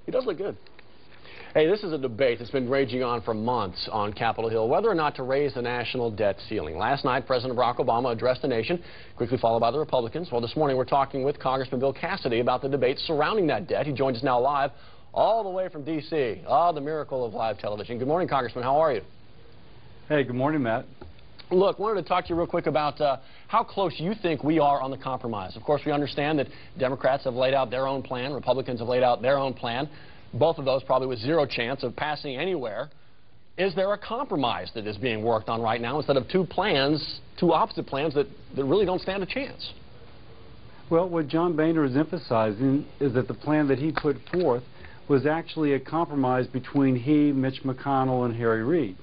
He does look good. Hey, this is a debate that's been raging on for months on Capitol Hill, whether or not to raise the national debt ceiling. Last night, President Barack Obama addressed the nation, quickly followed by the Republicans. Well, this morning we're talking with Congressman Bill Cassidy about the debate surrounding that debt. He joins us now live, all the way from D.C. Oh, the miracle of live television. Good morning, Congressman. How are you? Hey, good morning, Matt. Look, wanted to talk to you real quick about how close you think we are on the compromise. Of course, we understand that Democrats have laid out their own plan, Republicans have laid out their own plan. Both of those probably with zero chance of passing anywhere. Is there a compromise that is being worked on right now instead of two opposite plans that really don't stand a chance? Well, what John Boehner is emphasizing is that the plan that he put forth was actually a compromise between he, Mitch McConnell, and Harry Reid.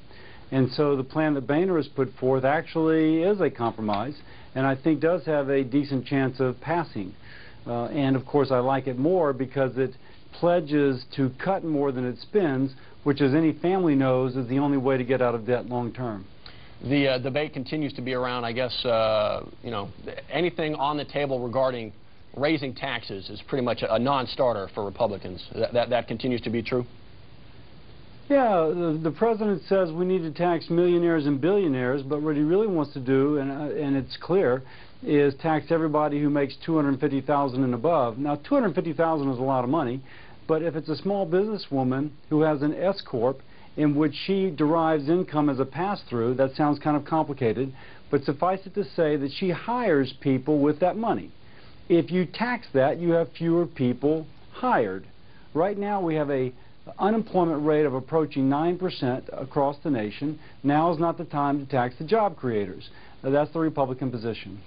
And so the plan that Boehner has put forth actually is a compromise, and I think does have a decent chance of passing. And of course I like it more because it pledges to cut more than it spends, which, as any family knows, is the only way to get out of debt long term. The debate continues to be around, I guess, you know, anything on the table regarding raising taxes is pretty much a non-starter for Republicans. That continues to be true? Yeah, the president says we need to tax millionaires and billionaires, but what he really wants to do, and it's clear, is tax everybody who makes $250,000 and above. Now, $250,000 is a lot of money, but if it's a small businesswoman who has an S-corp in which she derives income as a pass-through, that sounds kind of complicated, but suffice it to say that she hires people with that money. If you tax that, you have fewer people hired. Right now, we have a unemployment rate of approaching 9% across the nation. Now is not the time to tax the job creators. That's the Republican position.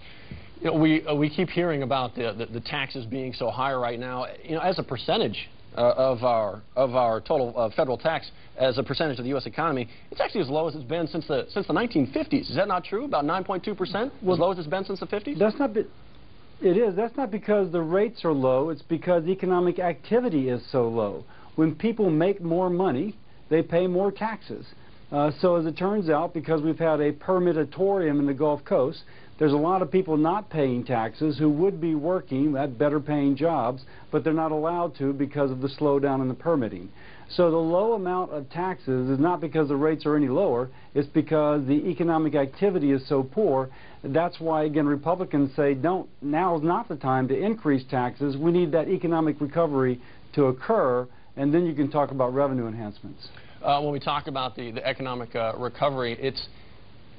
You know, we keep hearing about the taxes being so high right now. You know, as a percentage of our total federal tax, as a percentage of the U.S. economy, it's actually as low as it's been since the 1950s. Is that not true? About 9.2%, well, as low as it's been since the 50s. That's not. It is. That's not because the rates are low. It's because economic activity is so low. When people make more money, they pay more taxes. So as it turns out, because we've had a permitatorium in the Gulf Coast, there's a lot of people not paying taxes who would be working at better paying jobs, but they're not allowed to because of the slowdown in the permitting. So the low amount of taxes is not because the rates are any lower, it's because the economic activity is so poor. That's why, again, Republicans say, now is not the time to increase taxes. We need that economic recovery to occur, and then you can talk about revenue enhancements. When we talk about the economic recovery,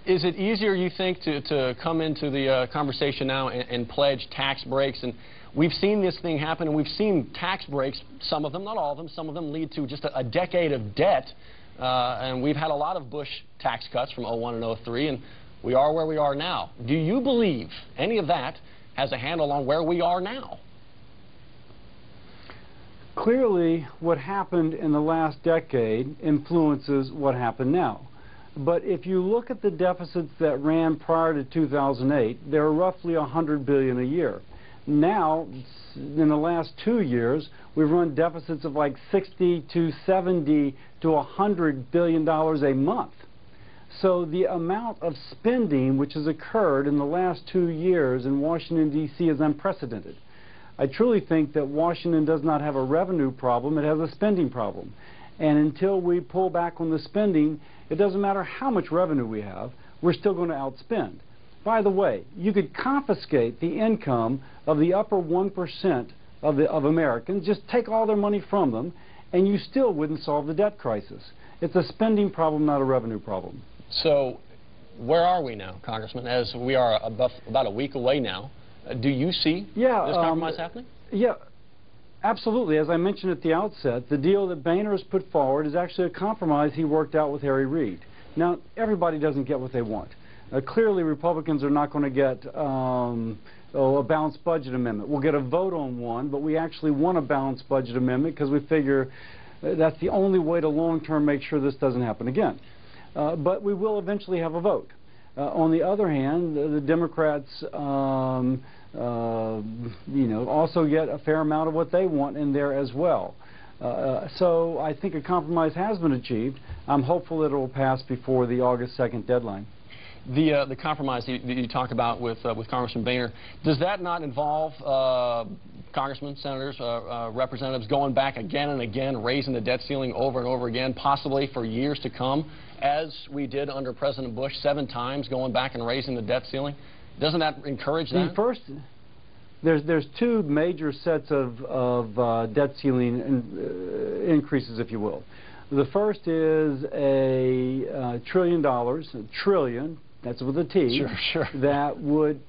is it easier, you think, to come into the conversation now and pledge tax breaks? And we've seen this thing happen, and we've seen tax breaks, some of them, not all of them, some of them lead to just a decade of debt. And we've had a lot of Bush tax cuts from 01 and 03, and we are where we are now. Do you believe any of that has a handle on where we are now? Clearly, what happened in the last decade influences what happened now. But if you look at the deficits that ran prior to 2008, they're roughly $100 billion a year. Now, in the last 2 years, we've run deficits of like $60 to $70 to $100 billion a month. So the amount of spending which has occurred in the last 2 years in Washington, D.C. is unprecedented. I truly think that Washington does not have a revenue problem, it has a spending problem. And until we pull back on the spending, it doesn't matter how much revenue we have, we're still going to outspend. By the way, you could confiscate the income of the upper 1% of Americans, just take all their money from them, and you still wouldn't solve the debt crisis. It's a spending problem, not a revenue problem. So where are we now, Congressman, as we are about a week away now? Do you see this compromise happening? Yeah, absolutely. As I mentioned at the outset, the deal that Boehner has put forward is actually a compromise he worked out with Harry Reid. Now, everybody doesn't get what they want. Clearly, Republicans are not going to get a balanced budget amendment. We'll get a vote on one, but we actually want a balanced budget amendment because we figure that's the only way to long-term make sure this doesn't happen again. But we will eventually have a vote. On the other hand, the Democrats, you know, also get a fair amount of what they want in there as well. So I think a compromise has been achieved. I'm hopeful that it will pass before the August 2nd deadline. The compromise that you talk about with Congressman Boehner, does that not involve congressmen, senators, representatives going back again and again, raising the debt ceiling over and over again, possibly for years to come, as we did under President Bush, 7 times going back and raising the debt ceiling? Doesn't that encourage that? There's 2 major sets of debt ceiling increases, if you will. The first is a $1 trillion, trillion, that's with a T. Sure. That would,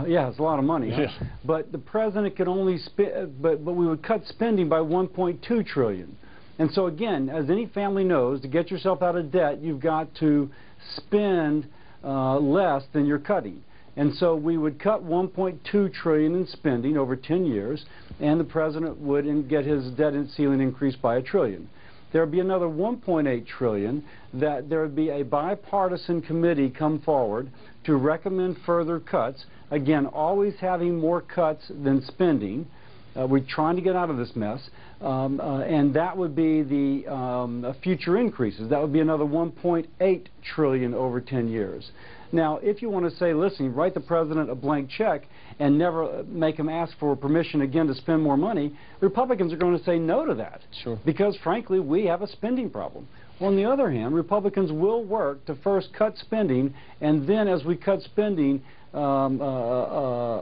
yeah, it's a lot of money. Huh? Yeah. But the president could only but we would cut spending by $1.2 trillion. And so again, as any family knows, to get yourself out of debt, you've got to spend less than you're cutting. And so we would cut $1.2 trillion in spending over 10 years, and the president would get his debt ceiling increased by $1 trillion. There would be another $1.8 trillion that there would be a bipartisan committee come forward to recommend further cuts. Again, always having more cuts than spending. We're trying to get out of this mess, and that would be the future increases. That would be another $1.8 trillion over 10 years. Now, if you want to say, listen, write the president a blank check and never make him ask for permission again to spend more money, Republicans are going to say no to that. Sure. Because, frankly, we have a spending problem. On the other hand, Republicans will work to first cut spending, and then as we cut spending, allow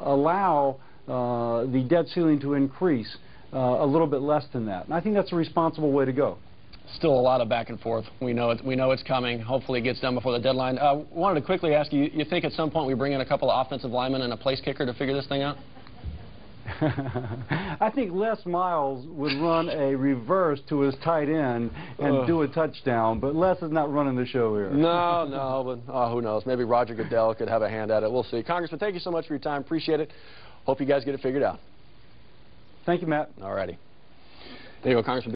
the debt ceiling to increase a little bit less than that. And I think that's a responsible way to go. Still a lot of back and forth. We know it's coming. Hopefully it gets done before the deadline. Wanted to quickly ask you, you think at some point we bring in a couple of offensive linemen and a place kicker to figure this thing out? I think Les Miles would run a reverse to his tight end and do a touchdown, but Les is not running the show here. No, but who knows? Maybe Roger Goodell could have a hand at it. We'll see. Congressman, thank you so much for your time. Appreciate it. Hope you guys get it figured out. Thank you, Matt. All righty. There you go, Congressman.